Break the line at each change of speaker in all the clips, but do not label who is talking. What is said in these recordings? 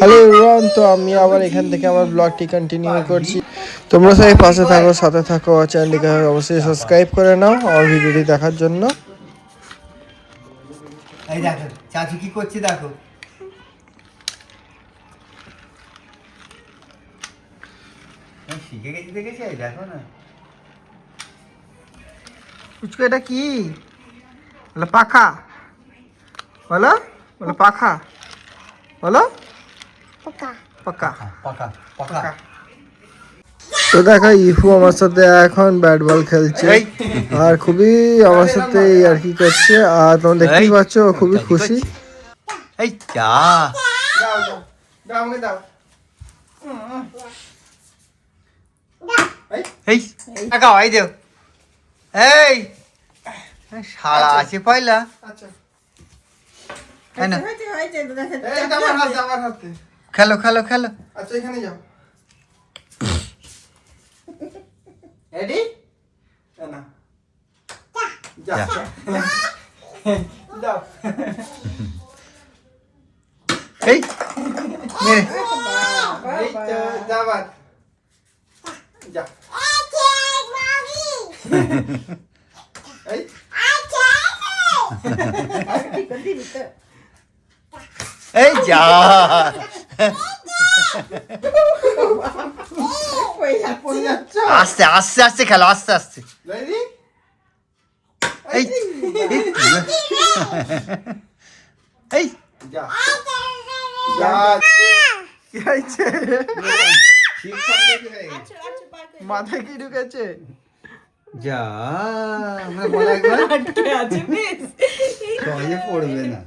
Hello everyone, তো আমি আবার এখান থেকে আমার ব্লগটি কন্টিনিউ করছি। তোমরা সবাই পাশে থাকো, সাথে থাকো, চ্যানেলটিকে অবশ্যই সাবস্ক্রাইব করে নাও আমার ভিডিওটি দেখার জন্য।
এই দেখো চাচু কি করছে দেখো। শিখে গেছি দেখেছি, এই দেখো না।
পুচকু এটা কি বলো? পাখা বলো, বলো পাখা বলো, পাখা
পাকা পাকা পাকা।
তো দেখো ইফু আমার সাথে এখন ব্যাট বল খেলছে আর খুবই আমার সাথে আর কি করছে, আর তোমরা দেখতেই পাচ্ছ ও খুবই খুশি।
এই যা
দাও দাও দাও আমাকে দাও।
এই টাকা এই দেও। এই শালা আছে পয়লা।
আচ্ছা
তাই না?
এই তো আমার হাতে, আমার হাতে।
খেলো খেলো খেলো।
আচ্ছা এখানে যাও। রেডি? না যা
যা।
দাও।
এই মেরে
এই তো যাবার যা। এই
এই যা।
পড়ে যাচ্ছ।
আস্তে আস্তে আস্তে খেলো, আস্তে আস্তে।
রেডি?
এই এই
যা যা। কি হয়েছে? মাথায় কি ঢুকেছে?
যা আমরা বলা একবার সহজে পড়বে না।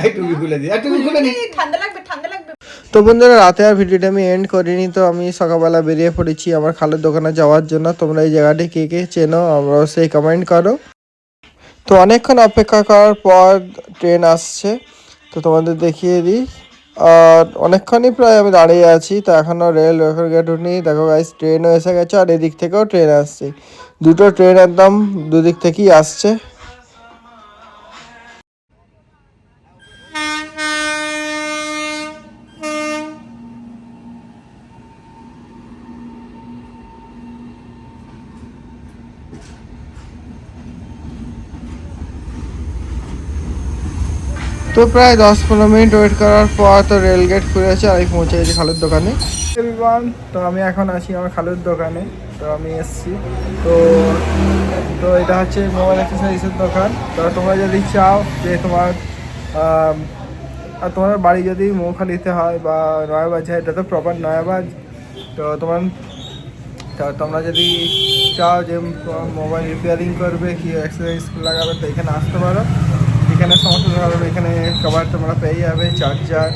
এই টুপি খুলে দি, টুপি খুলে নি।
ঠান্ডা লাগবে, ঠান্ডা লাগবে।
তো বন্ধুরা রাতে আর ভিডিওটা আমি এন্ড করিনি, তো আমি সকালবেলা বেরিয়ে পড়েছি আমার খালের দোকানে যাওয়ার জন্য। তোমরা এই জায়গাটি কে কে চেনো আমরা সেই কমেন্ট করো। তো অনেকক্ষণ অপেক্ষা করার পর ট্রেন আসছে, তো তোমাদের দেখিয়ে দিই। আর অনেকক্ষণই প্রায় আমি দাঁড়িয়ে আছি, তো এখনও রেল গেট উঠেনি। দেখো গাইস ট্রেনও এসে গেছে আর এদিক থেকেও ট্রেন আসছে। দুটো ট্রেন একদম দুদিক থেকেই আসছে। তো প্রায় 10-15 মিনিট ওয়েট করার পর তো রেল গেট খুলেছে আর আমি পৌঁছে গেছি খালুর দোকানে। এভরিওয়ান, তো আমি এখন আছি আমার খালুর দোকানে। তো আমি এসেছি, তো তো এটা হচ্ছে মোবাইল অ্যাক্সেসরিজের দোকান। তো তোমরা যদি চাও যে আর তোমার বাড়ি যদি মৌখালিতে হয় বা নয়াবাজার, এটা তো প্রপার নয়াবাজ, তো তোমরা যদি চাও যে মোবাইল রিপেয়ারিং করবে কি অ্যাক্সেসরিজ লাগাবে, তো এখানে আসতে পারো। এখানে সমস্ত ধরনের এখানে কভার তোমরা পেয়ে যাবে, চার্জার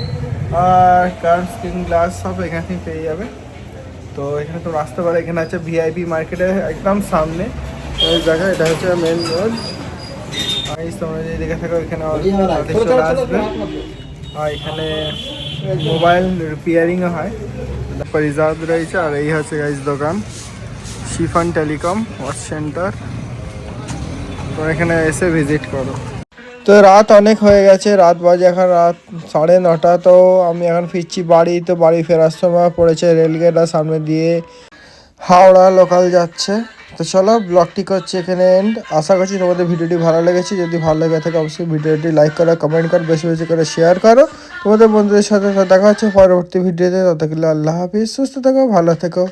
আর কার্ভ স্ক্রিন গ্লাস সব এখানে থেকে পেয়ে যাবে। তো এখানে তোমরা আসতে পারো। এখানে আছে ভিআইপি মার্কেটের একদম সামনে ওই জায়গা, এটা হচ্ছে মেন রোড। আর তোমরা যদি দেখে থাকো এখানে চলে আসবে। আর এখানে মোবাইল রিপেয়ারিংও হয়, রিজার্ভ রয়েছে। আর এই হচ্ছে গাইজ দোকান শিফন টেলিকম ওয়াচ সেন্টার। তোমরা এখানে এসে ভিজিট করো। তো রাত অনেক হয়ে গেছে, রাত বাজে এখন রাত 9:30। তো আমি এখন ফিরছি বাড়ি। তো বাড়ি ফেরার সময় পড়েছে রেলগেট আর সামনে দিয়ে হাওড়া লোকাল যাচ্ছে। তো চলো ব্লগটি করছি এখানে এন্ড। আশা করছি তোমাদের ভিডিওটি ভালো লেগেছে। যদি ভালো লেগে থাকে অবশ্যই ভিডিওটি লাইক করো, কমেন্ট করো, বেশি বেশি করে শেয়ার করো তোমাদের বন্ধুদের সাথে। দেখা হচ্ছে পরবর্তী ভিডিওতে। ততক্ষণ আল্লাহ হাফিজ, সুস্থ থেকো, ভালো থেকো।